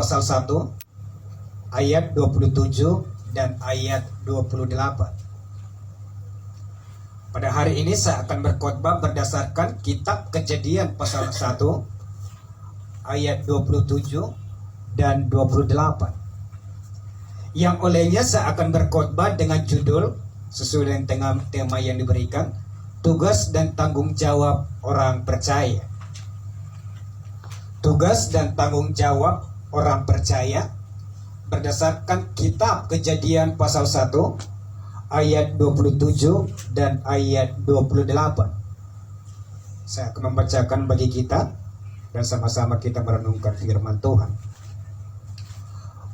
pasal 1 ayat 27 dan ayat 28. Pada hari ini saya akan berkhotbah berdasarkan kitab Kejadian pasal 1 ayat 27 dan 28. Yang olehnya saya akan berkhotbah dengan judul sesuai dengan tema yang diberikan, tugas dan tanggung jawab orang percaya. Tugas dan tanggung jawab orang percaya berdasarkan kitab Kejadian pasal 1 ayat 27 dan ayat 28. Saya akan membacakan bagi kita dan sama-sama kita merenungkan firman Tuhan.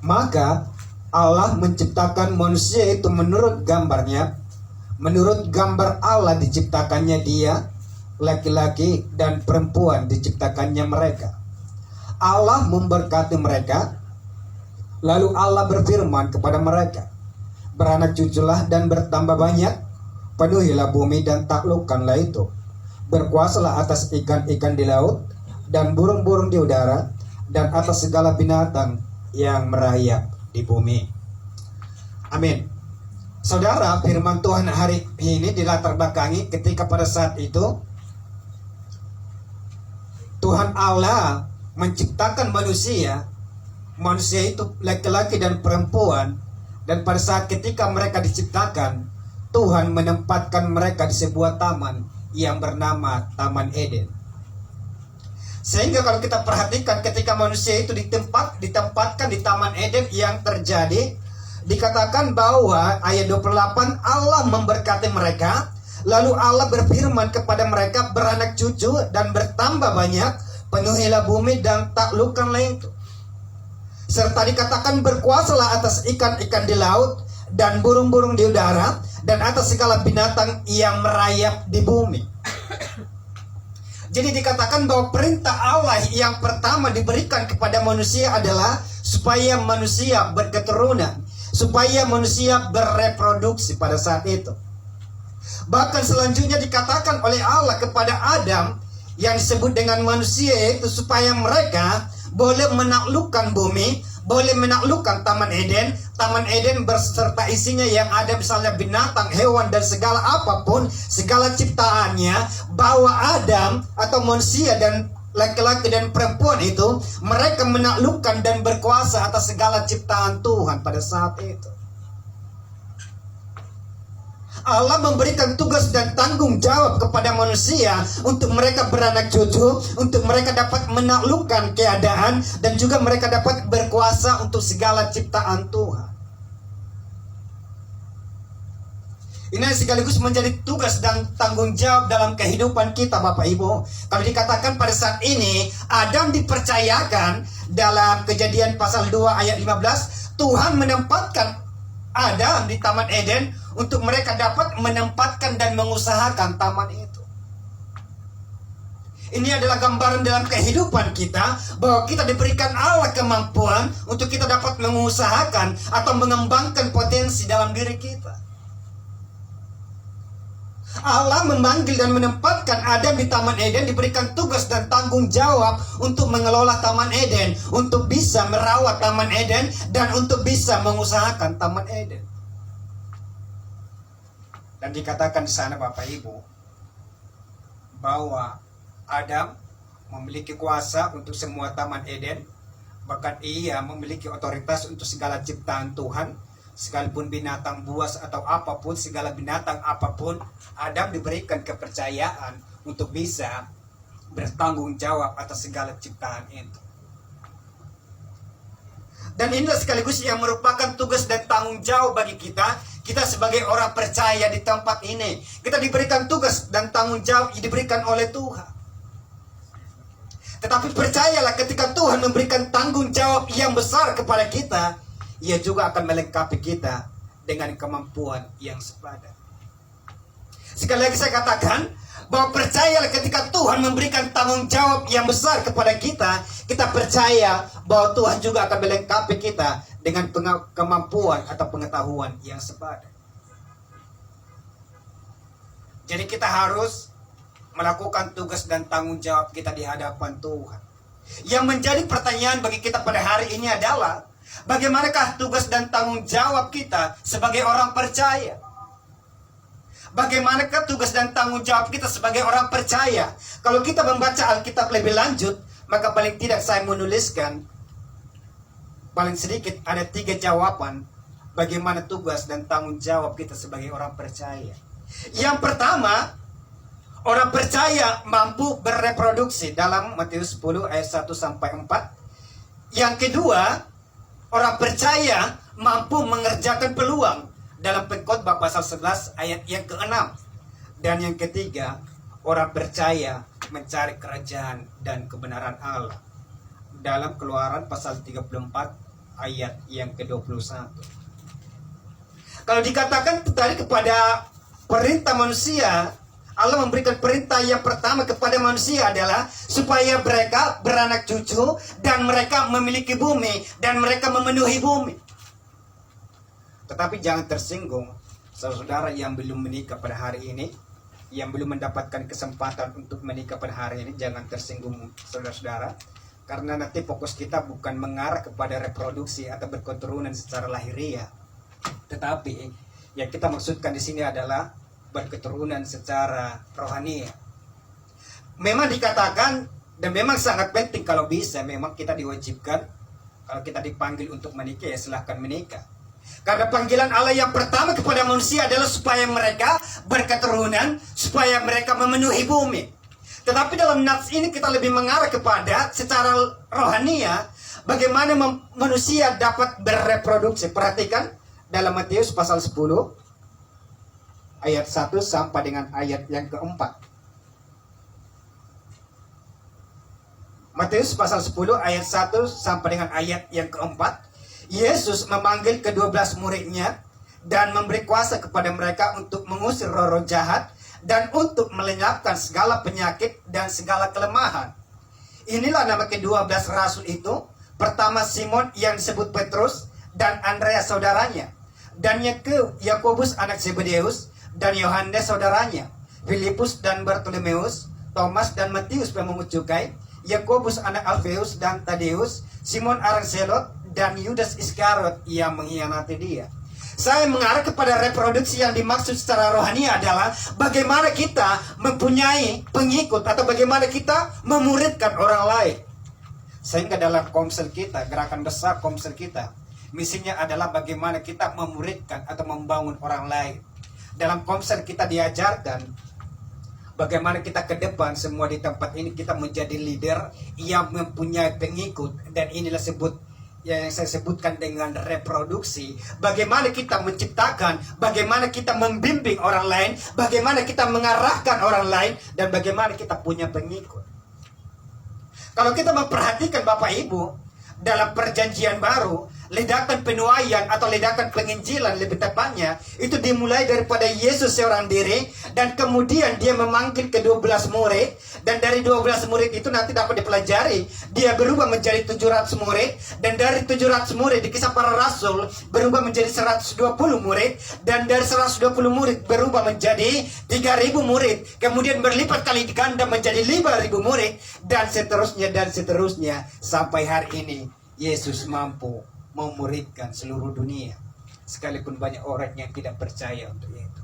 Maka Allah menciptakan manusia itu menurut gambarnya. Menurut gambar Allah diciptakannya dia, laki-laki dan perempuan diciptakannya mereka. Allah memberkati mereka, lalu Allah berfirman kepada mereka, beranak cuculah dan bertambah banyak, penuhilah bumi dan taklukkanlah itu. Berkuasalah atas ikan-ikan di laut dan burung-burung di udara dan atas segala binatang yang merayap di bumi. Amin. Saudara, firman Tuhan hari ini dilatar belakangi ketika pada saat itu Tuhan Allah menciptakan manusia itu laki-laki dan perempuan, dan pada saat ketika mereka diciptakan, Tuhan menempatkan mereka di sebuah taman yang bernama Taman Eden. Sehingga kalau kita perhatikan ketika manusia itu ditempatkan di Taman Eden, yang terjadi dikatakan bahwa ayat 28, Allah memberkati mereka, lalu Allah berfirman kepada mereka, beranak cucu dan bertambah banyak, penuhilah bumi dan taklukkanlah itu. Serta dikatakan berkuasalah atas ikan-ikan di laut dan burung-burung di udara dan atas segala binatang yang merayap di bumi. Jadi dikatakan bahwa perintah Allah yang pertama diberikan kepada manusia adalah supaya manusia berketurunan, supaya manusia bereproduksi pada saat itu. Bahkan selanjutnya dikatakan oleh Allah kepada Adam yang disebut dengan manusia, yaitu supaya mereka boleh menaklukkan bumi, boleh menaklukkan Taman Eden. Taman Eden berserta isinya yang ada misalnya binatang, hewan dan segala apapun, segala ciptaannya, bahwa Adam atau manusia dan laki-laki dan perempuan itu mereka menaklukkan dan berkuasa atas segala ciptaan Tuhan pada saat itu. Allah memberikan tugas dan tanggung jawab kepada manusia untuk mereka beranak cucu, untuk mereka dapat menaklukkan keadaan, dan juga mereka dapat berkuasa untuk segala ciptaan Tuhan. Ini sekaligus menjadi tugas dan tanggung jawab dalam kehidupan kita, Bapak Ibu. Kalau dikatakan pada saat ini Adam dipercayakan dalam Kejadian pasal 2 ayat 15, Tuhan menempatkan Adam di Taman Eden untuk mereka dapat menempatkan dan mengusahakan taman itu. Ini adalah gambaran dalam kehidupan kita, bahwa kita diberikan Allah kemampuan untuk kita dapat mengusahakan atau mengembangkan potensi dalam diri kita. Allah memanggil dan menempatkan Adam di Taman Eden, diberikan tugas dan tanggung jawab untuk mengelola Taman Eden, untuk bisa merawat Taman Eden, dan untuk bisa mengusahakan Taman Eden. Dan dikatakan di sana, Bapak Ibu, bahwa Adam memiliki kuasa untuk semua Taman Eden, bahkan ia memiliki otoritas untuk segala ciptaan Tuhan. Sekalipun binatang buas atau apapun, segala binatang apapun, Adam diberikan kepercayaan untuk bisa bertanggung jawab atas segala ciptaan itu. Dan inilah sekaligus yang merupakan tugas dan tanggung jawab bagi kita sebagai orang percaya di tempat ini. Kita diberikan tugas dan tanggung jawab yang diberikan oleh Tuhan. Tetapi percayalah, ketika Tuhan memberikan tanggung jawab yang besar kepada kita, Ia juga akan melengkapi kita dengan kemampuan yang sepadan. Sekali lagi saya katakan bahwa percayalah, ketika Tuhan memberikan tanggung jawab yang besar kepada kita, kita percaya bahwa Tuhan juga akan melengkapi kita dengan kemampuan atau pengetahuan yang sepadan. Jadi kita harus melakukan tugas dan tanggung jawab kita di hadapan Tuhan. Yang menjadi pertanyaan bagi kita pada hari ini adalah, bagaimanakah tugas dan tanggung jawab kita sebagai orang percaya? Bagaimanakah tugas dan tanggung jawab kita sebagai orang percaya? Kalau kita membaca Alkitab lebih lanjut, maka paling tidak saya menuliskan paling sedikit ada 3 jawaban bagaimana tugas dan tanggung jawab kita sebagai orang percaya. Yang pertama, orang percaya mampu bereproduksi dalam Matius 10 ayat 1 sampai 4. Yang kedua, orang percaya mampu mengerjakan peluang dalam Pengkhotbah pasal 11 ayat yang ke-6. Dan yang ketiga, orang percaya mencari kerajaan dan kebenaran Allah dalam Keluaran pasal 34 ayat yang ke-21. Kalau dikatakan tadi kepada perintah manusia, Allah memberikan perintah yang pertama kepada manusia adalah supaya mereka beranak cucu dan mereka memiliki bumi dan mereka memenuhi bumi. Tetapi jangan tersinggung, saudara yang belum menikah pada hari ini, yang belum mendapatkan kesempatan untuk menikah pada hari ini, jangan tersinggung saudara-saudara, karena nanti fokus kita bukan mengarah kepada reproduksi atau berketurunan secara lahiriah, tetapi yang kita maksudkan di sini adalah berketurunan secara rohani. Memang dikatakan dan memang sangat penting, kalau bisa memang kita diwajibkan, kalau kita dipanggil untuk menikah ya silahkan menikah. Karena panggilan Allah yang pertama kepada manusia adalah supaya mereka berketurunan, supaya mereka memenuhi bumi. Tetapi dalam nats ini kita lebih mengarah kepada secara rohania, bagaimana manusia dapat bereproduksi. Perhatikan dalam Matius pasal 10 ayat 1 sampai dengan ayat yang keempat. Matius pasal 10 ayat 1 sampai dengan ayat yang keempat. Yesus memanggil ke-12 muridnya dan memberi kuasa kepada mereka untuk mengusir roh-roh jahat dan untuk melenyapkan segala penyakit dan segala kelemahan. Inilah nama ke-12 rasul itu. Pertama Simon yang disebut Petrus dan Andreas saudaranya, dan yang ke Yakobus anak Zebedeus dan Yohanes saudaranya, Filipus dan Bartolomeus, Thomas dan Matius pemungut cukai, Yakobus anak Alfeus dan Tadeus, Simon orang Zelot, dan Yudas Iskariot yang mengkhianati dia. Saya mengarah kepada reproduksi yang dimaksud secara rohani adalah bagaimana kita mempunyai pengikut atau bagaimana kita memuridkan orang lain. Sehingga dalam komsel kita, gerakan besar komsel kita, misinya adalah bagaimana kita memuridkan atau membangun orang lain. Dalam komsel kita diajarkan bagaimana kita ke depan semua di tempat ini kita menjadi leader yang mempunyai pengikut, dan inilah yang saya sebutkan dengan reproduksi. Bagaimana kita menciptakan, bagaimana kita membimbing orang lain, bagaimana kita mengarahkan orang lain, dan bagaimana kita punya pengikut. Kalau kita memperhatikan Bapak Ibu, dalam perjanjian baru, ledakan penuaian atau ledakan penginjilan lebih tepatnya, itu dimulai daripada Yesus seorang diri, dan kemudian dia memanggil ke-12 murid, dan dari 12 murid itu nanti dapat dipelajari, dia berubah menjadi 700 murid, dan dari 700 murid di Kisah Para Rasul berubah menjadi 120 murid, dan dari 120 murid berubah menjadi 3.000 murid, kemudian berlipat kali ganda menjadi 5.000 murid, dan seterusnya sampai hari ini Yesus mampu memuridkan seluruh dunia, sekalipun banyak orang yang tidak percaya untuk itu.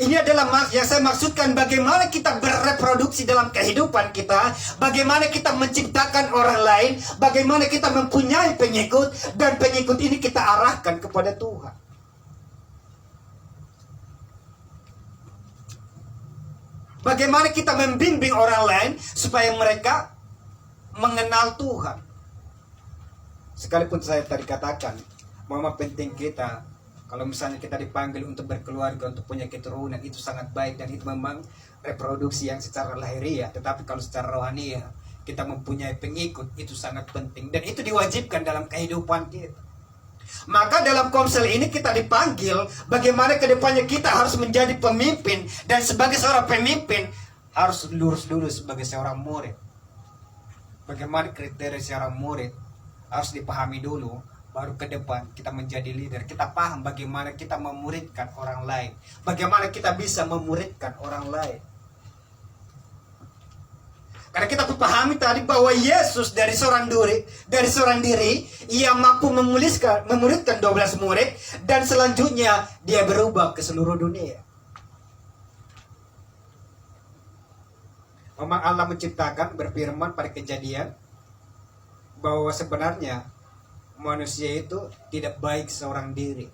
Ini adalah yang saya maksudkan, bagaimana kita bereproduksi dalam kehidupan kita, bagaimana kita menciptakan orang lain, bagaimana kita mempunyai pengikut, dan pengikut ini kita arahkan kepada Tuhan. Bagaimana kita membimbing orang lain supaya mereka mengenal Tuhan. Sekalipun saya tadi katakan bahwa penting kita, kalau misalnya kita dipanggil untuk berkeluarga, untuk punya keturunan, itu sangat baik, dan itu memang reproduksi yang secara lahiriah. Tetapi kalau secara rohani kita mempunyai pengikut, itu sangat penting, dan itu diwajibkan dalam kehidupan kita. Maka dalam komsel ini kita dipanggil bagaimana kedepannya kita harus menjadi pemimpin, dan sebagai seorang pemimpin harus lurus dulu sebagai seorang murid. Bagaimana kriteria seorang murid harus dipahami dulu, baru ke depan kita menjadi leader. Kita paham bagaimana kita memuridkan orang lain, bagaimana kita bisa memuridkan orang lain. Karena kita pahami tadi bahwa Yesus dari seorang diri, ia mampu memuridkan 12 murid, dan selanjutnya dia berubah ke seluruh dunia. Memang Allah menciptakan, berfirman pada Kejadian bahwa sebenarnya manusia itu tidak baik seorang diri.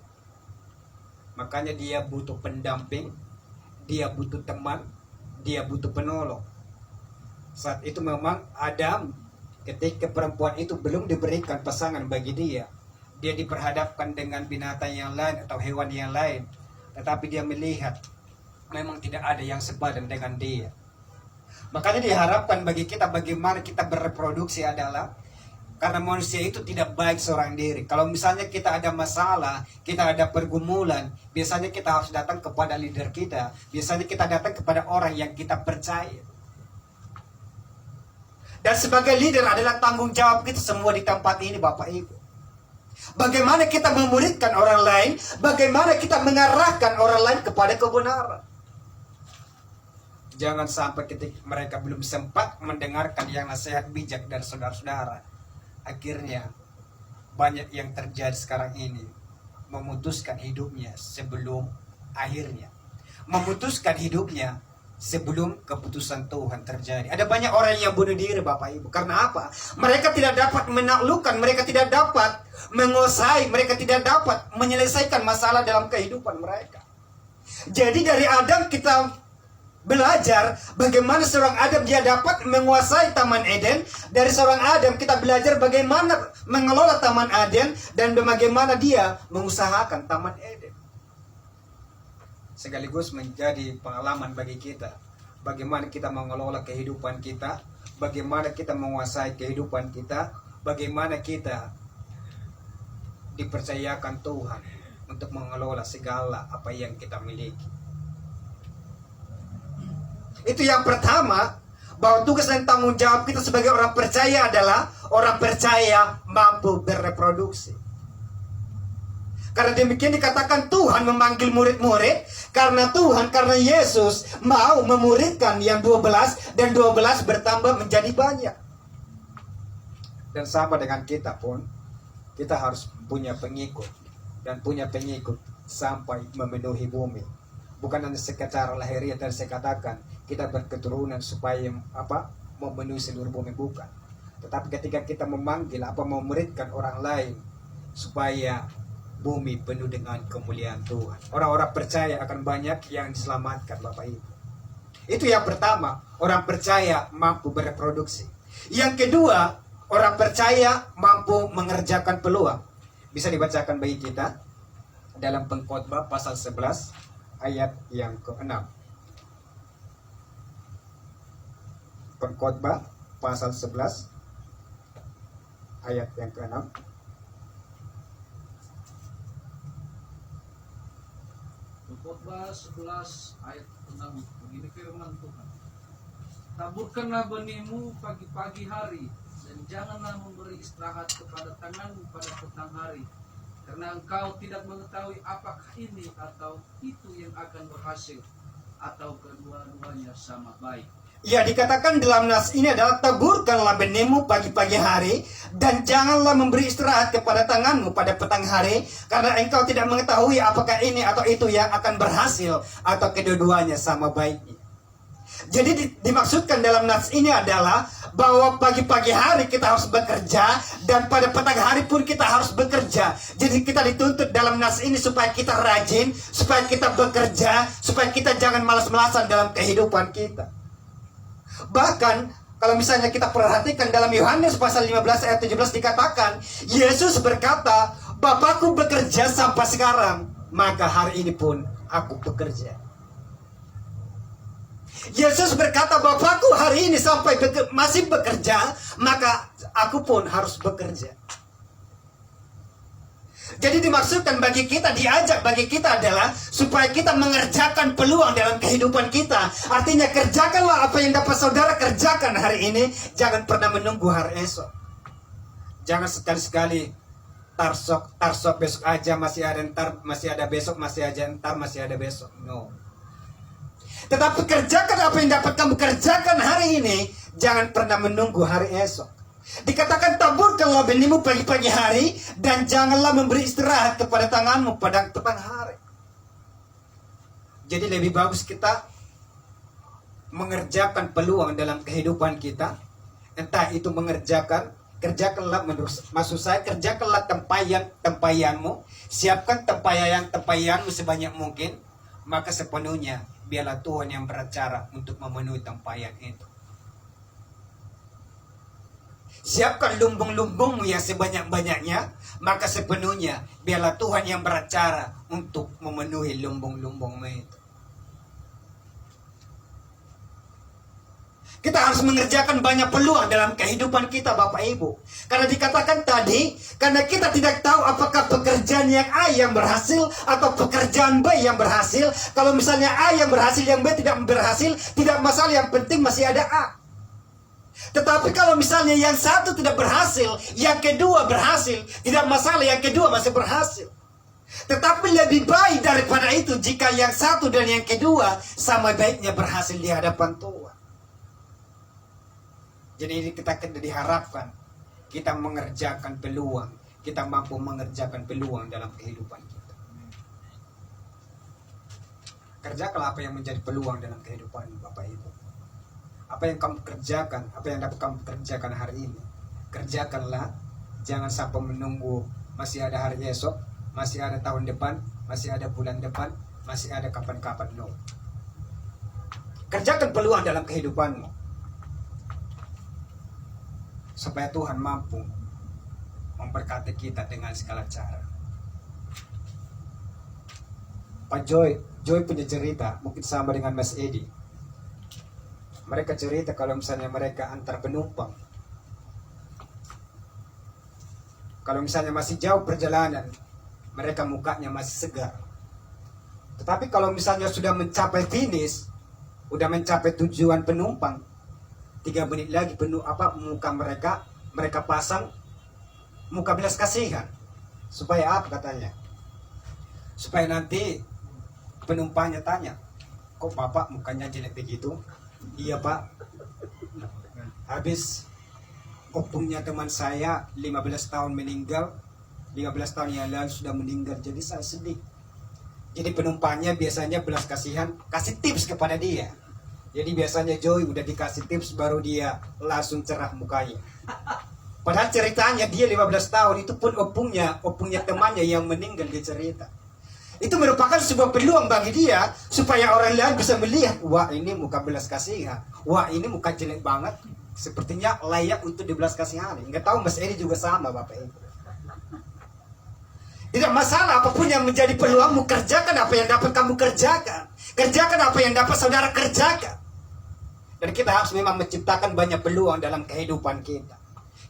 Makanya dia butuh pendamping, dia butuh teman, dia butuh penolong. Saat itu memang Adam, ketika perempuan itu belum diberikan pasangan bagi dia diperhadapkan dengan binatang yang lain atau hewan yang lain, tetapi dia melihat memang tidak ada yang sepadan dengan dia. Makanya diharapkan bagi kita bagaimana kita bereproduksi adalah karena manusia itu tidak baik seorang diri. Kalau misalnya kita ada masalah, kita ada pergumulan, biasanya kita harus datang kepada leader kita, biasanya kita datang kepada orang yang kita percaya. Dan sebagai leader adalah tanggung jawab kita semua di tempat ini, Bapak Ibu. Bagaimana kita memuridkan orang lain, bagaimana kita mengarahkan orang lain kepada kebenaran. Jangan sampai ketika mereka belum sempat mendengarkan yang nasihat bijak dari saudara-saudara, akhirnya banyak yang terjadi sekarang ini memutuskan hidupnya sebelum akhirnya, memutuskan hidupnya sebelum keputusan Tuhan terjadi. Ada banyak orang yang bunuh diri, Bapak Ibu. Karena apa? Mereka tidak dapat menaklukkan, mereka tidak dapat menguasai, mereka tidak dapat menyelesaikan masalah dalam kehidupan mereka. Jadi dari Adam kita belajar bagaimana seorang Adam dia dapat menguasai Taman Eden. Dari seorang Adam kita belajar bagaimana mengelola Taman Eden dan bagaimana dia mengusahakan Taman Eden. Sekaligus menjadi pengalaman bagi kita bagaimana kita mengelola kehidupan kita, bagaimana kita menguasai kehidupan kita, bagaimana kita dipercayakan Tuhan untuk mengelola segala apa yang kita miliki. Itu yang pertama, bahwa tugas dan tanggung jawab kita sebagai orang percaya adalah orang percaya mampu bereproduksi. Karena demikian dikatakan Tuhan memanggil murid-murid, karena Yesus mau memuridkan yang 12, dan 12 bertambah menjadi banyak. Dan sama dengan kita pun, kita harus punya pengikut, dan punya pengikut sampai memenuhi bumi. Bukan hanya secara lahiriah dan saya katakan kita berketurunan supaya memenuhi seluruh bumi, bukan. Tetapi ketika kita memanggil memuridkan orang lain supaya bumi penuh dengan kemuliaan Tuhan, orang-orang percaya akan banyak yang diselamatkan, Bapak Ibu. Itu yang pertama, orang percaya mampu bereproduksi. Yang kedua, orang percaya mampu mengerjakan peluang. Bisa dibacakan bagi kita dalam Pengkhotbah pasal 11 ayat yang ke-6. Pengkhotbah pasal 11 ayat yang ke-6. Pengkhotbah 11 ayat 6. Begini firman Tuhan. Taburkanlah benihmu pagi-pagi hari, dan janganlah memberi istirahat kepada tanganmu pada petang hari, karena engkau tidak mengetahui apakah ini atau itu yang akan berhasil, atau kedua-duanya sama baik. Ya, dikatakan dalam nas ini adalah taburkanlah benihmu pagi-pagi hari, dan janganlah memberi istirahat kepada tanganmu pada petang hari, karena engkau tidak mengetahui apakah ini atau itu yang akan berhasil, atau kedua-duanya sama baiknya. Jadi dimaksudkan dalam nas ini adalah bahwa pagi-pagi hari kita harus bekerja, dan pada petang hari pun kita harus bekerja. Jadi kita dituntut dalam nas ini supaya kita rajin, supaya kita bekerja, supaya kita jangan malas-malasan dalam kehidupan kita. Bahkan kalau misalnya kita perhatikan dalam Yohanes pasal 15 ayat 17 dikatakan, Yesus berkata, Bapakku bekerja sampai sekarang, maka hari ini pun aku bekerja. Yesus berkata, Bapakku hari ini masih bekerja, maka aku pun harus bekerja. Jadi dimaksudkan diajak bagi kita adalah supaya kita mengerjakan peluang dalam kehidupan kita. Artinya kerjakanlah apa yang dapat saudara kerjakan hari ini. Jangan pernah menunggu hari esok. Jangan sekali-sekali tarsok besok aja, masih ada ntar, masih ada besok, masih aja ntar, masih ada besok. No. Tetapi kerjakan apa yang dapat kamu kerjakan hari ini. Jangan pernah menunggu hari esok. Dikatakan taburkanlah benihmu pagi-pagi hari dan janganlah memberi istirahat kepada tanganmu pada petang hari. Jadi lebih bagus kita mengerjakan peluang dalam kehidupan kita. Entah itu kerjakanlah maksud saya kerjakanlah tempayanmu, siapkan tempayanmu sebanyak mungkin, maka sepenuhnya biarlah Tuhan yang beracara untuk memenuhi tempayan itu. Siapkan lumbung-lumbungmu yang sebanyak-banyaknya, maka sepenuhnya biarlah Tuhan yang beracara untuk memenuhi lumbung-lumbungmu itu. Kita harus mengerjakan banyak peluang dalam kehidupan kita, Bapak Ibu. Karena dikatakan tadi, karena kita tidak tahu apakah pekerjaan yang A yang berhasil atau pekerjaan B yang berhasil. Kalau misalnya A yang berhasil, yang B tidak berhasil, tidak masalah, yang penting masih ada A. Tetapi kalau misalnya yang satu tidak berhasil, yang kedua berhasil, tidak masalah, yang kedua masih berhasil. Tetapi lebih baik daripada itu jika yang satu dan yang kedua sama baiknya berhasil di hadapan Tuhan. Jadi kita diharapkan kita mengerjakan peluang, kita mampu mengerjakan peluang dalam kehidupan kita. Kerjakanlah apa yang menjadi peluang dalam kehidupan Bapak Ibu. Apa yang kamu kerjakan, apa yang dapat kamu kerjakan hari ini, kerjakanlah. Jangan sampai menunggu masih ada hari esok, masih ada tahun depan, masih ada bulan depan, masih ada kapan-kapan. No. Kerjakan peluang dalam kehidupanmu, supaya Tuhan mampu memberkati kita dengan segala cara. Pak Joy punya cerita, mungkin sama dengan Mas Edi. Mereka cerita kalau misalnya mereka antar penumpang, kalau misalnya masih jauh perjalanan, mereka mukanya masih segar. Tetapi kalau misalnya sudah mencapai finish, udah mencapai tujuan penumpang, 3 menit lagi muka mereka pasang muka belas kasihan. Supaya apa katanya? Supaya nanti penumpangnya tanya, kok Bapak mukanya jelek begitu? Iya Pak, habis opungnya teman saya 15 tahun meninggal, 15 tahun yang lalu sudah meninggal, jadi saya sedih. Jadi penumpangnya biasanya belas kasihan, kasih tips kepada dia. Jadi biasanya Joy udah dikasih tips baru dia langsung cerah mukanya. Padahal ceritanya dia 15 tahun itu pun opungnya temannya yang meninggal, dia cerita. Itu merupakan sebuah peluang bagi dia supaya orang lain bisa melihat, wah ini muka belas kasihan, wah ini muka jelek banget, sepertinya layak untuk dibelas kasihani. Enggak tahu Mas Edi juga sama Bapak Ibu. Tidak masalah apapun yang menjadi peluangmu, kerjakan apa yang dapat kamu kerjakan. Kerjakan apa yang dapat saudara kerjakan. Dan kita harus memang menciptakan banyak peluang dalam kehidupan kita.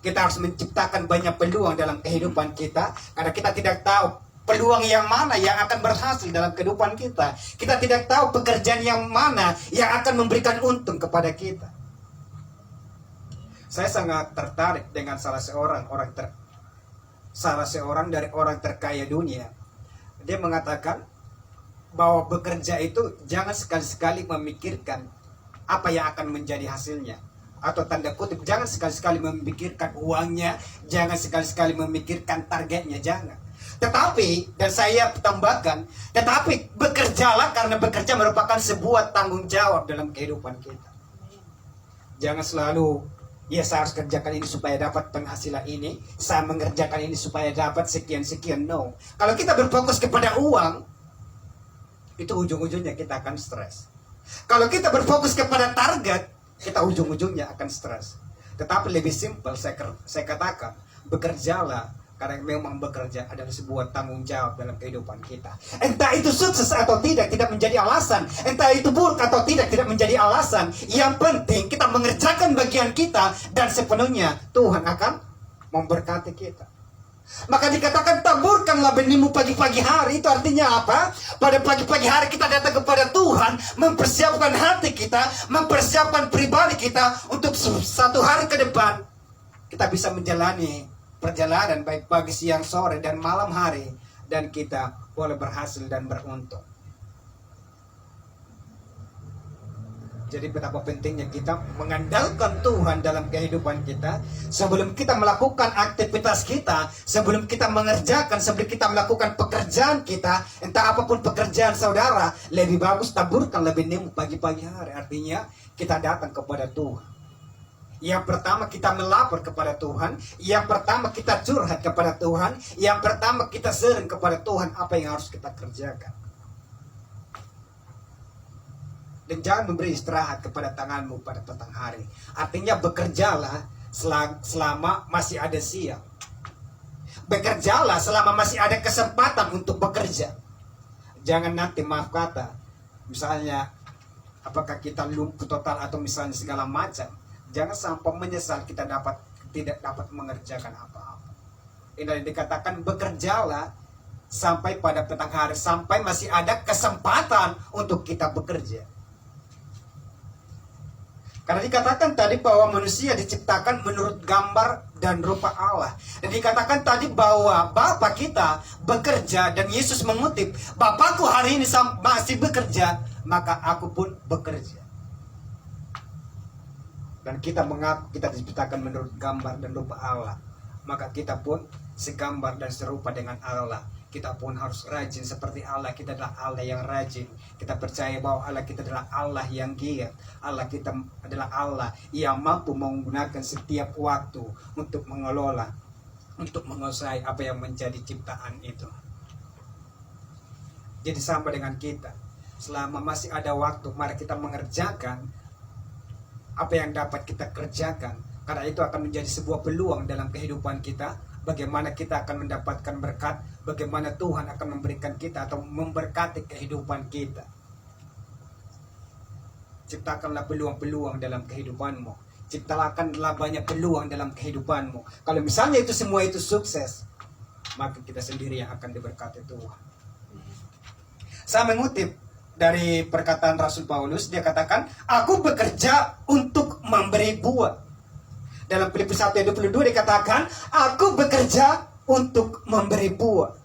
Kita harus menciptakan banyak peluang dalam kehidupan kita, karena kita tidak tahu peluang yang mana yang akan berhasil dalam kehidupan kita. Kita tidak tahu pekerjaan yang mana yang akan memberikan untung kepada kita. Saya sangat tertarik dengan salah seorang dari orang terkaya dunia. Dia mengatakan bahwa bekerja itu jangan sekali-sekali memikirkan apa yang akan menjadi hasilnya. Atau tanda kutip, jangan sekali-sekali memikirkan uangnya, jangan sekali-sekali memikirkan targetnya, jangan. Tetapi, dan saya tambahkan, tetapi bekerjalah, karena bekerja merupakan sebuah tanggung jawab dalam kehidupan kita. Jangan selalu, ya saya harus kerjakan ini supaya dapat penghasilan ini, saya mengerjakan ini supaya dapat sekian-sekian. No. Kalau kita berfokus kepada uang, itu ujung-ujungnya kita akan stres. Kalau kita berfokus kepada target, kita ujung-ujungnya akan stres. Tetapi lebih simpel, saya katakan, bekerjalah, karena memang bekerja adalah sebuah tanggung jawab dalam kehidupan kita. Entah itu sukses atau tidak menjadi alasan. Entah itu buruk atau tidak menjadi alasan. Yang penting kita mengerjakan bagian kita, dan sepenuhnya Tuhan akan memberkati kita. Maka dikatakan taburkanlah benihmu pagi-pagi hari. Itu artinya apa? Pada pagi-pagi hari kita datang kepada Tuhan, mempersiapkan hati kita, mempersiapkan pribadi kita untuk satu hari ke depan kita bisa menjalani perjalanan baik pagi, siang, sore, dan malam hari, dan kita boleh berhasil dan beruntung. Jadi betapa pentingnya kita mengandalkan Tuhan dalam kehidupan kita. Sebelum kita melakukan aktivitas kita, sebelum kita mengerjakan, sebelum kita melakukan pekerjaan kita, entah apapun pekerjaan saudara, lebih bagus taburkan lebih nemu pagi-pagi hari. Artinya kita datang kepada Tuhan. Yang pertama kita melapor kepada Tuhan. Yang pertama kita curhat kepada Tuhan. Yang pertama kita sering kepada Tuhan apa yang harus kita kerjakan. Dan jangan memberi istirahat kepada tanganmu pada petang hari. Artinya bekerjalah selama masih ada siang. Bekerjalah selama masih ada kesempatan untuk bekerja. Jangan nanti maaf kata, misalnya apakah kita lumpuh total atau misalnya segala macam. Jangan sampai menyesal kita tidak dapat mengerjakan apa-apa. Ini dikatakan bekerjalah sampai pada petang hari, sampai masih ada kesempatan untuk kita bekerja. Karena dikatakan tadi bahwa manusia diciptakan menurut gambar dan rupa Allah. Dan dikatakan tadi bahwa Bapa kita bekerja, dan Yesus mengutip, Bapakku hari ini masih bekerja, maka aku pun bekerja. Dan kita mengaku kita diciptakan menurut gambar dan rupa Allah, maka kita pun segambar dan serupa dengan Allah. Kita pun harus rajin seperti Allah. Kita adalah Allah yang rajin. Kita percaya bahwa Allah kita adalah Allah yang giat. Allah kita adalah Allah yang mampu menggunakan setiap waktu untuk mengelola, untuk menguasai apa yang menjadi ciptaan itu. Jadi sama dengan kita, selama masih ada waktu, mari kita mengerjakan apa yang dapat kita kerjakan. Karena itu akan menjadi sebuah peluang dalam kehidupan kita. Bagaimana kita akan mendapatkan berkat, bagaimana Tuhan akan memberikan kita atau memberkati kehidupan kita. Ciptakanlah peluang-peluang dalam kehidupanmu. Ciptakanlah banyak peluang dalam kehidupanmu. Kalau misalnya itu semua itu sukses, maka kita sendiri yang akan diberkati Tuhan. Saya mengutip dari perkataan Rasul Paulus, dia katakan, aku bekerja untuk memberi buah. Dalam Filipi 1:22 dikatakan, aku bekerja untuk memberi buah.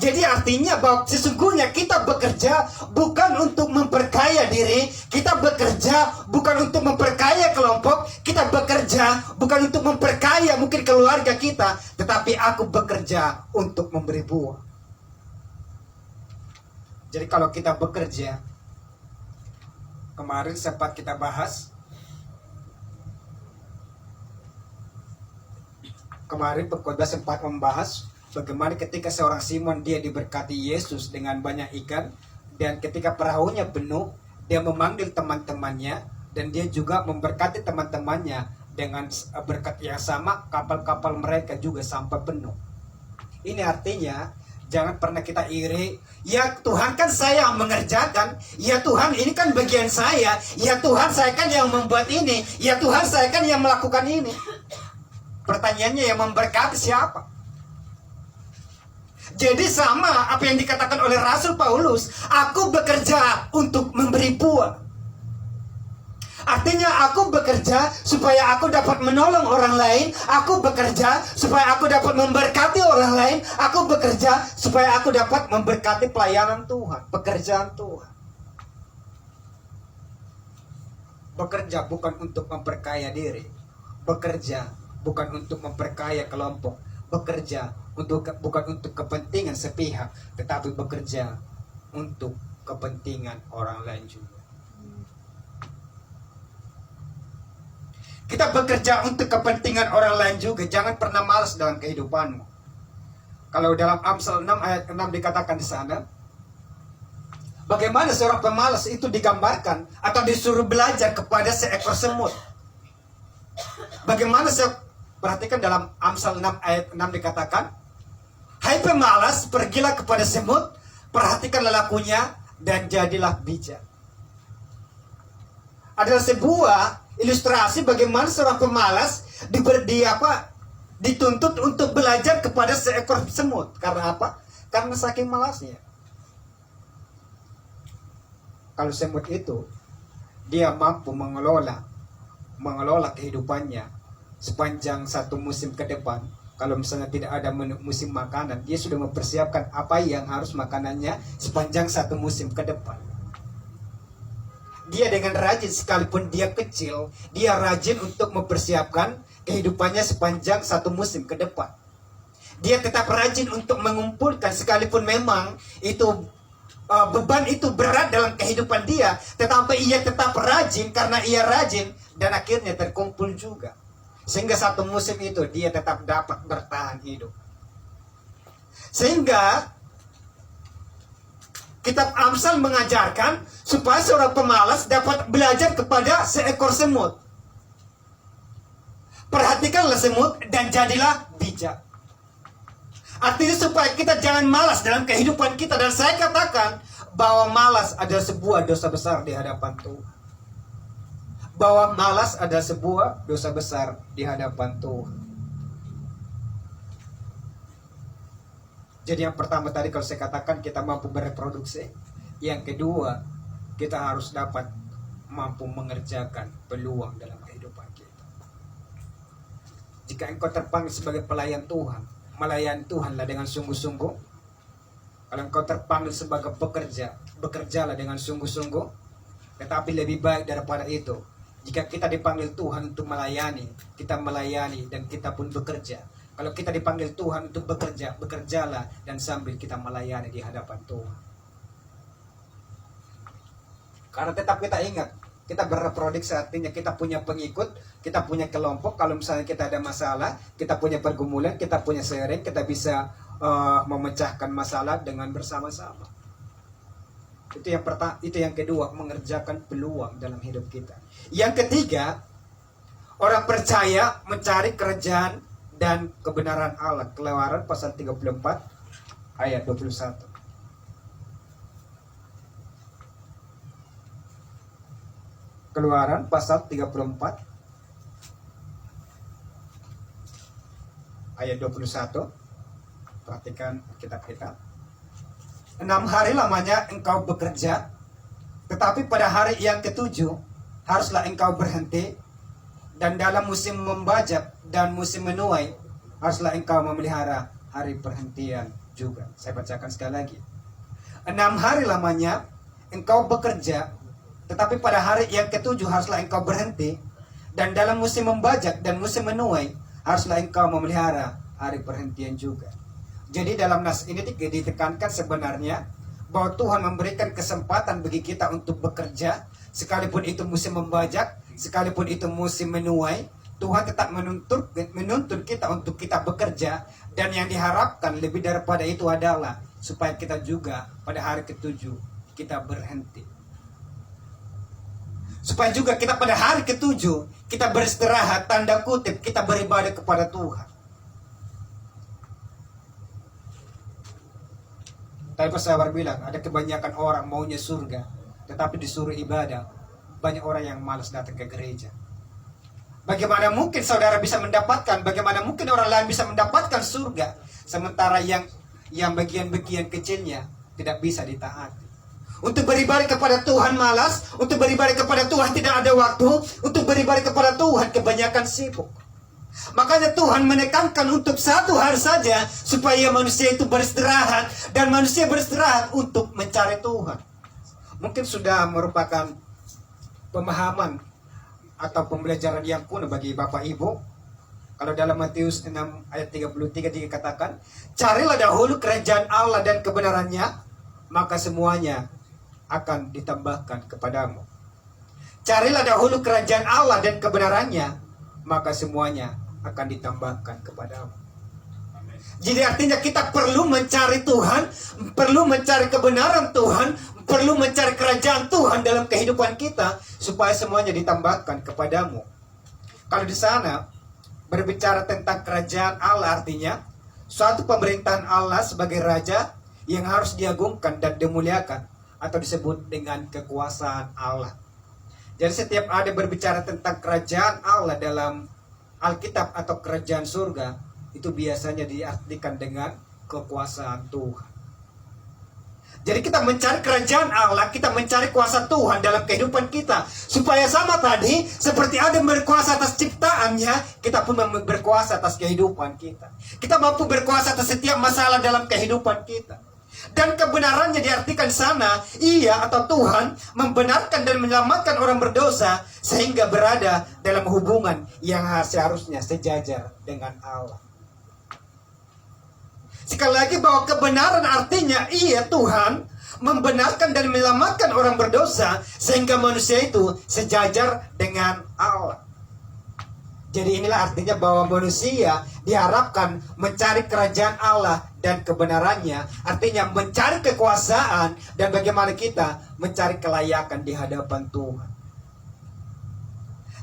Jadi artinya bahwa sesungguhnya kita bekerja bukan untuk memperkaya diri, kita bekerja bukan untuk memperkaya kelompok, kita bekerja bukan untuk memperkaya mungkin keluarga kita, tetapi aku bekerja untuk memberi buah. Jadi kalau kita bekerja, kemarin sempat kita bahas, kemarin pengkhotbah sempat membahas bagaimana ketika seorang Simon dia diberkati Yesus dengan banyak ikan, dan ketika perahunya penuh, dia memanggil teman-temannya dan dia juga memberkati teman-temannya dengan berkat yang sama, kapal-kapal mereka juga sampai penuh. Ini artinya jangan pernah kita iri, ya Tuhan kan saya yang mengerjakan, ya Tuhan ini kan bagian saya, ya Tuhan saya kan yang membuat ini, ya Tuhan saya kan yang melakukan ini. Pertanyaannya yang memberkati siapa? Jadi sama apa yang dikatakan oleh Rasul Paulus, aku bekerja untuk memberi buah. Artinya aku bekerja supaya aku dapat menolong orang lain, aku bekerja supaya aku dapat memberkati orang lain, aku bekerja supaya aku dapat memberkati pelayanan Tuhan, pekerjaan Tuhan. Bekerja bukan untuk memperkaya diri, bekerja bukan untuk memperkaya kelompok, bekerja bukan untuk kepentingan sepihak, tetapi bekerja untuk kepentingan orang lain juga. Kita bekerja untuk kepentingan orang lain juga. Jangan pernah malas dalam kehidupanmu. Kalau dalam Amsal 6 ayat 6 dikatakan di sana, bagaimana seorang pemalas itu digambarkan atau disuruh belajar kepada seekor semut. Bagaimana perhatikan dalam Amsal 6 ayat 6 dikatakan, hai pemalas, pergilah kepada semut, perhatikan lakunya dan jadilah bijak. Adalah sebuah ilustrasi bagaimana seorang pemalas dituntut untuk belajar kepada seekor semut. Karena apa? Karena saking malasnya. Kalau semut itu dia mampu mengelola kehidupannya sepanjang satu musim ke depan. Kalau misalnya tidak ada musim makanan, dia sudah mempersiapkan apa yang harus makanannya sepanjang satu musim ke depan. dia dengan rajin sekalipun dia kecil, dia rajin untuk mempersiapkan kehidupannya sepanjang satu musim ke depan. Dia tetap rajin untuk mengumpulkan sekalipun memang itu beban itu berat dalam kehidupan dia, tetapi ia tetap rajin karena ia rajin dan akhirnya terkumpul juga. Sehingga satu musim itu dia tetap dapat bertahan hidup. Sehingga kitab Amsal mengajarkan supaya seorang pemalas dapat belajar kepada seekor semut. Perhatikanlah semut dan jadilah bijak. Artinya supaya kita jangan malas dalam kehidupan kita. Dan saya katakan bahwa malas adalah sebuah dosa besar di hadapan Tuhan. Bahwa malas adalah sebuah dosa besar di hadapan Tuhan. Jadi yang pertama tadi kalau saya katakan kita mampu bereproduksi. Yang kedua, kita harus dapat mampu mengerjakan peluang dalam kehidupan kita. Jika engkau terpanggil sebagai pelayan Tuhan, melayani Tuhanlah dengan sungguh-sungguh. Kalau engkau terpanggil sebagai pekerja, bekerjalah dengan sungguh-sungguh. Tetapi lebih baik daripada itu, jika kita dipanggil Tuhan untuk melayani, kita melayani dan kita pun bekerja. Kalau kita dipanggil Tuhan untuk bekerja, bekerjalah dan sambil kita melayani di hadapan Tuhan. Karena tetap kita ingat, kita bereproduksi artinya kita punya pengikut, kita punya kelompok. Kalau misalnya kita ada masalah, kita punya pergumulan, kita punya sharing, kita bisa memecahkan masalah dengan bersama-sama. Itu yang pertama, itu yang kedua, mengerjakan peluang dalam hidup kita. Yang ketiga, orang percaya mencari kerajaan dan kebenaran Allah. Keluaran pasal 34 ayat 21. Keluaran pasal 34 ayat 21. Perhatikan kitab kita. 6 hari lamanya engkau bekerja, tetapi pada hari yang ketujuh haruslah engkau berhenti, dan dalam musim membajak dan musim menuai haruslah engkau memelihara hari perhentian juga. Saya bacakan sekali lagi. 6 hari lamanya engkau bekerja, tetapi pada hari yang ketujuh haruslah engkau berhenti, dan dalam musim membajak dan musim menuai haruslah engkau memelihara hari perhentian juga. Jadi dalam nas ini ditekankan sebenarnya bahwa Tuhan memberikan kesempatan bagi kita untuk bekerja, sekalipun itu musim membajak, sekalipun itu musim menuai. Tuhan tetap menuntut kita untuk kita bekerja, dan yang diharapkan lebih daripada itu adalah supaya kita juga pada hari ketujuh kita berhenti. Supaya juga kita pada hari ketujuh kita beristirahat, tanda kutip, kita beribadah kepada Tuhan. Tapi sahabat bilang, ada kebanyakan orang maunya surga, tetapi disuruh ibadah. Banyak orang yang malas datang ke gereja. Bagaimana mungkin saudara bisa mendapatkan, bagaimana mungkin orang lain bisa mendapatkan surga, sementara yang bagian-bagian kecilnya tidak bisa ditaati. Untuk beribadah kepada Tuhan malas, untuk beribadah kepada Tuhan tidak ada waktu, untuk beribadah kepada Tuhan kebanyakan sibuk. Makanya Tuhan menekankan untuk satu hari saja supaya manusia itu beristirahat, dan manusia beristirahat untuk mencari Tuhan. Mungkin sudah merupakan pemahaman atau pembelajaran yang kuno bagi Bapak Ibu. Kalau dalam Matius 6 ayat 33 dikatakan, carilah dahulu kerajaan Allah dan kebenarannya, maka semuanya akan ditambahkan kepadamu. Carilah dahulu kerajaan Allah dan kebenarannya, maka semuanya akan ditambahkan kepadamu. Jadi artinya kita perlu mencari Tuhan, perlu mencari kebenaran Tuhan, perlu mencari kerajaan Tuhan dalam kehidupan kita, supaya semuanya ditambahkan kepadamu. Kalau di sana berbicara tentang kerajaan Allah, artinya suatu pemerintahan Allah sebagai raja yang harus diagungkan dan dimuliakan, atau disebut dengan kekuasaan Allah. Jadi setiap ada berbicara tentang kerajaan Allah dalam Alkitab atau kerajaan surga, itu biasanya diartikan dengan kekuasaan Tuhan. Jadi kita mencari kerajaan Allah, kita mencari kuasa Tuhan dalam kehidupan kita, supaya sama tadi, seperti Adam berkuasa atas ciptaannya, kita pun berkuasa atas kehidupan kita. Kita mampu berkuasa atas setiap masalah dalam kehidupan kita. Dan kebenarannya diartikan sana, ia atau Tuhan membenarkan dan menyelamatkan orang berdosa sehingga berada dalam hubungan yang seharusnya sejajar dengan Allah. Sekali lagi bahwa kebenaran artinya ia Tuhan membenarkan dan menyelamatkan orang berdosa sehingga manusia itu sejajar dengan Allah. Jadi inilah artinya bahwa manusia diharapkan mencari kerajaan Allah dan kebenarannya. Artinya mencari kekuasaan dan bagaimana kita mencari kelayakan di hadapan Tuhan.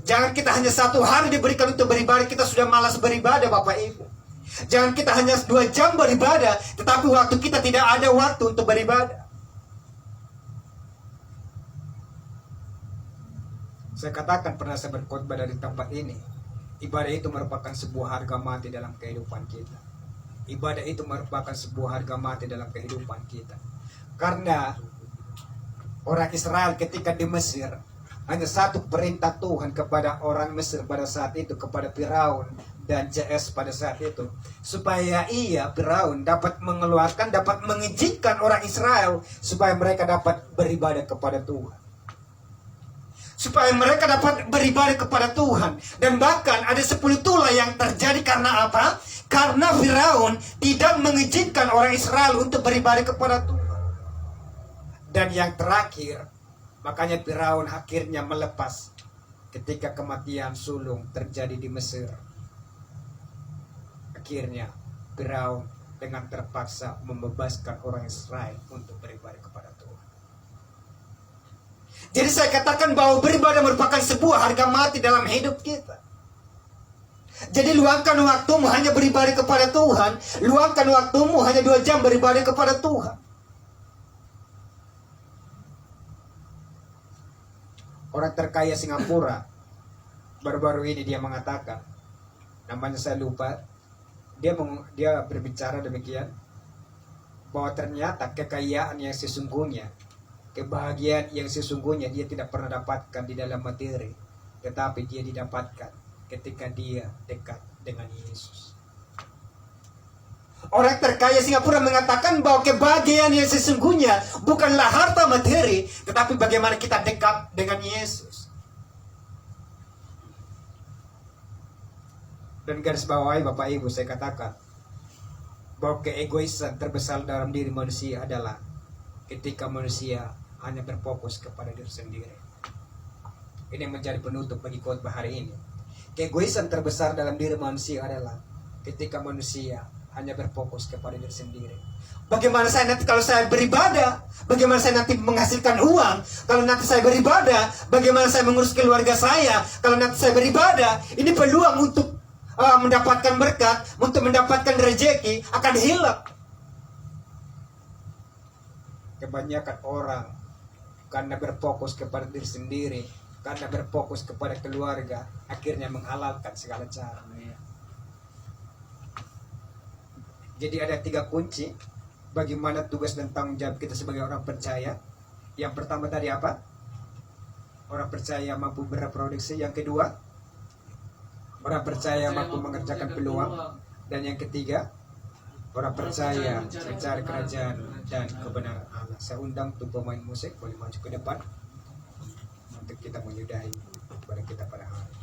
Jangan kita hanya 1 hari diberikan untuk beribadah, kita sudah malas beribadah Bapak Ibu. Jangan kita hanya 2 jam beribadah, tetapi waktu kita tidak ada waktu untuk beribadah. Saya katakan pernah saya berkhotbah dari tempat ini. Ibadah itu merupakan sebuah harga mati dalam kehidupan kita. Ibadah itu merupakan sebuah harga mati dalam kehidupan kita. Karena orang Israel ketika di Mesir, hanya satu perintah Tuhan kepada orang Mesir pada saat itu, kepada Firaun dan CS pada saat itu, supaya Firaun dapat mengeluarkan, dapat mengizinkan orang Israel supaya mereka dapat beribadah kepada Tuhan. Supaya mereka dapat beribadah kepada Tuhan. Dan bahkan ada 10 tulah yang terjadi karena apa? Karena Firaun tidak mengizinkan orang Israel untuk beribadah kepada Tuhan. Dan yang terakhir, makanya Firaun akhirnya melepas ketika kematian sulung terjadi di Mesir. Akhirnya Firaun dengan terpaksa membebaskan orang Israel untuk beribadah kepada Tuhan. Jadi saya katakan bahwa beribadah merupakan sebuah harga mati dalam hidup kita. Jadi luangkan waktumu hanya beribadah kepada Tuhan. Luangkan waktumu hanya 2 jam beribadah kepada Tuhan. Orang terkaya Singapura, baru-baru ini dia mengatakan, namanya saya lupa, dia berbicara demikian, bahwa ternyata kekayaan yang sesungguhnya, kebahagiaan yang sesungguhnya dia tidak pernah dapatkan di dalam materi, tetapi dia didapatkan ketika dia dekat dengan Yesus. Orang terkaya Singapura mengatakan bahwa kebahagiaan yang sesungguhnya bukanlah harta materi, tetapi bagaimana kita dekat dengan Yesus. Dan garis bawahi Bapak Ibu, saya katakan bahwa keegoisan terbesar dalam diri manusia adalah ketika manusia hanya berfokus kepada diri sendiri. Ini menjadi penutup bagi khotbah hari ini. Keegoisan terbesar dalam diri manusia adalah ketika manusia hanya berfokus kepada diri sendiri. Bagaimana saya nanti kalau saya beribadah? Bagaimana saya nanti menghasilkan uang? Kalau nanti saya beribadah, bagaimana saya mengurus keluarga saya? Kalau nanti saya beribadah, ini peluang untuk mendapatkan berkat, untuk mendapatkan rezeki akan hilang. Kebanyakan orang karena berfokus kepada diri sendiri, karena berfokus kepada keluarga, akhirnya menghalalkan segala cara. Jadi ada 3 kunci bagaimana tugas dan tanggung jawab kita sebagai orang percaya. Yang pertama tadi apa? Orang percaya mampu berreproduksi. Yang kedua, orang percaya mampu mengerjakan peluang. Dan yang ketiga, orang percaya mencari kerajaan dan kebenaran Allah. Saya undang untuk pemain musik boleh maju ke depan untuk kita menyudahi pada kita pada hari.